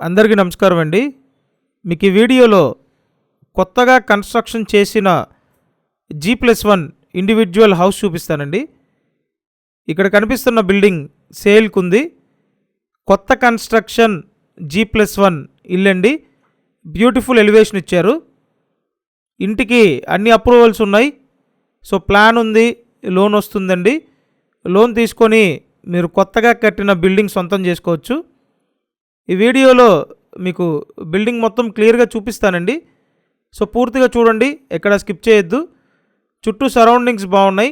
అందరికీ నమస్కారం అండి. మీకు ఈ వీడియోలో కొత్తగా కన్స్ట్రక్షన్ చేసిన G+1 ఇండివిజువల్ హౌస్ చూపిస్తానండి. ఇక్కడ కనిపిస్తున్న బిల్డింగ్ సేల్కు ఉంది. కొత్త కన్స్ట్రక్షన్ G+1 ఇల్లు అండి. బ్యూటిఫుల్ ఎలివేషన్ ఇచ్చారు. ఇంటికి అన్ని అప్రూవల్స్ ఉన్నాయి. సో ప్లాన్ ఉంది, లోన్ వస్తుందండి. లోన్ తీసుకొని మీరు కొత్తగా కట్టిన బిల్డింగ్ సొంతం చేసుకోవచ్చు. ఈ వీడియోలో మీకు బిల్డింగ్ మొత్తం క్లియర్గా చూపిస్తానండి. సో పూర్తిగా చూడండి, ఎక్కడ స్కిప్ చేయొద్దు. చుట్టూ సరౌండింగ్స్ బాగున్నాయి.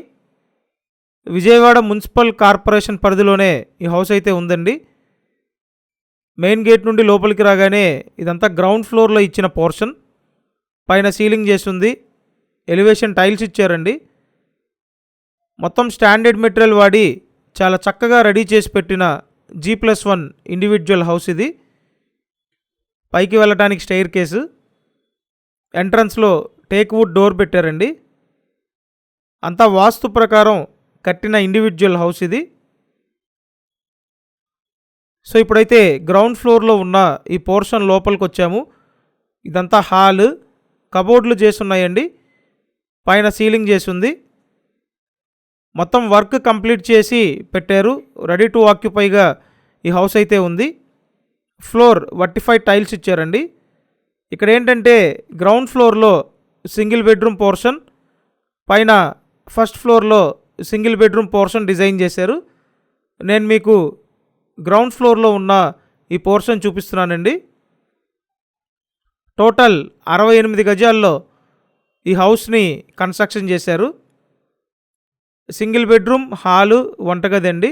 విజయవాడ మున్సిపల్ కార్పొరేషన్ పరిధిలోనే ఈ హౌస్ అయితే ఉందండి. మెయిన్ గేట్ నుండి లోపలికి రాగానే ఇదంతా గ్రౌండ్ ఫ్లోర్లో ఇచ్చిన పోర్షన్. పైన సీలింగ్ చేస్తుంది, ఎలివేషన్ టైల్స్ ఇచ్చారండి. మొత్తం స్టాండర్డ్ మెటీరియల్ వాడి చాలా చక్కగా రెడీ చేసి పెట్టిన G+1 ఇండివిజువల్ హౌస్ ఇది. పైకి వెళ్ళటానికి స్టైర్ కేసు, ఎంట్రన్స్లో టేక్ వుడ్ డోర్ పెట్టారండి. అంతా వాస్తు ప్రకారం కట్టిన ఇండివిజువల్ హౌస్ ఇది. సో ఇప్పుడైతే గ్రౌండ్ ఫ్లోర్లో ఉన్న ఈ పోర్షన్ లోపలికి వచ్చాము. ఇదంతా హాల్, కబోర్డ్లు చేస్తున్నాయండి. పైన సీలింగ్ చేసింది. మొత్తం వర్క్ కంప్లీట్ చేసి పెట్టారు. రెడీ టు ఆక్యుపైగా ఈ హౌస్ అయితే ఉంది. ఫ్లోర్ వర్టిఫైడ్ టైల్స్ ఇచ్చారండి. ఇక్కడ ఏంటంటే గ్రౌండ్ ఫ్లోర్లో సింగిల్ బెడ్రూమ్ పోర్షన్, పైన ఫస్ట్ ఫ్లోర్లో సింగిల్ బెడ్రూమ్ పోర్షన్ డిజైన్ చేశారు. నేను మీకు గ్రౌండ్ ఫ్లోర్లో ఉన్న ఈ పోర్షన్ చూపిస్తున్నానండి. టోటల్ 68 గజాల్లో ఈ హౌస్ని కన్స్ట్రక్షన్ చేశారు. సింగిల్ బెడ్రూమ్, హాలు, వంటగది అండి.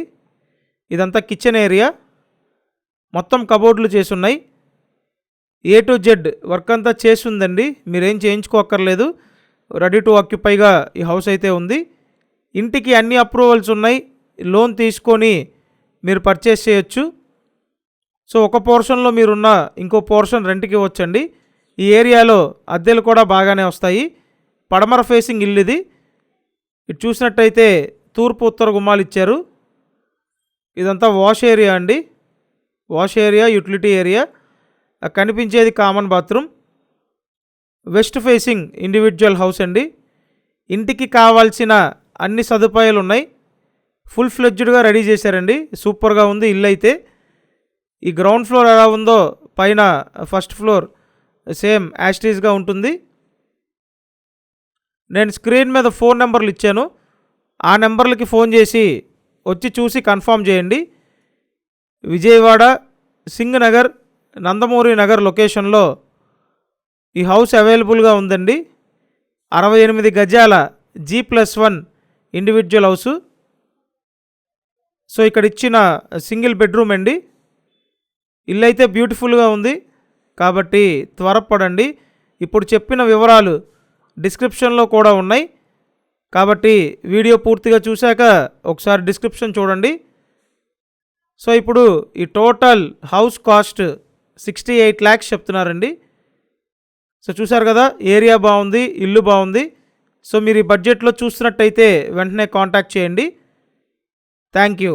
ఇదంతా కిచెన్ ఏరియా. మొత్తం కబోర్డ్లు చేసున్నాయి. A to Z వర్క్ అంతా చేస్తుందండి. మీరేం చేయించుకోక్కర్లేదు. రెడీ టు ఆక్యుపైగా ఈ హౌస్ అయితే ఉంది. ఇంటికి అన్ని అప్రూవల్స్ ఉన్నాయి. లోన్ తీసుకొని మీరు పర్చేస్ చేయొచ్చు. సో ఒక పోర్షన్లో మీరున్న ఇంకో పోర్షన్ రెంట్కి ఇవ్వచ్చండి. ఈ ఏరియాలో అద్దెలు కూడా బాగానే వస్తాయి. పడమర ఫేసింగ్ ఇల్లు ఇది. ఇటు చూసినట్టయితే తూర్పు ఉత్తర గుమ్మాలు ఇచ్చారు. ఇదంతా వాష్ ఏరియా అండి. Wash area, utility area. కనిపించేది common bathroom. West facing individual house అండి. ఇంటికి కావాల్సిన అన్ని సదుపాయాలు ఉన్నాయి. ఫుల్ ఫ్లెడ్జ్డ్గా రెడీ చేశారండి. సూపర్గా ఉంది ఇల్లు అయితే. ఈ గ్రౌండ్ ఫ్లోర్ ఎలా ఉందో పైన ఫస్ట్ ఫ్లోర్ సేమ్ యాస్టీస్గా ఉంటుంది. నేను స్క్రీన్ మీద ఫోన్ నెంబర్లు ఇచ్చాను. ఆ నెంబర్లకి ఫోన్ చేసి వచ్చి చూసి కన్ఫర్మ్ చేయండి. విజయవాడ సింగనగర్, నందమూరి నగర్ లొకేషన్లో ఈ హౌస్ అవైలబుల్గా ఉందండి. 68 గజాల G+1 ఇండివిజువల్ హౌసు. సో ఇక్కడ ఇచ్చిన సింగిల్ బెడ్రూమ్ అండి. ఇల్లు అయితే బ్యూటిఫుల్గా ఉంది కాబట్టి త్వరపడండి. ఇప్పుడు చెప్పిన వివరాలు డిస్క్రిప్షన్లో కూడా ఉన్నాయి కాబట్టి వీడియో పూర్తిగా చూశాక ఒకసారి డిస్క్రిప్షన్ చూడండి. సో ఇప్పుడు ఈ టోటల్ హౌస్ కాస్ట్ 68 lakhs చెప్తున్నారండి. సో చూసారు కదా, ఏరియా బాగుంది, ఇల్లు బాగుంది. సో మీరు ఈ బడ్జెట్లో చూస్తున్నట్టయితే వెంటనే కాంటాక్ట్ చేయండి. Thank you.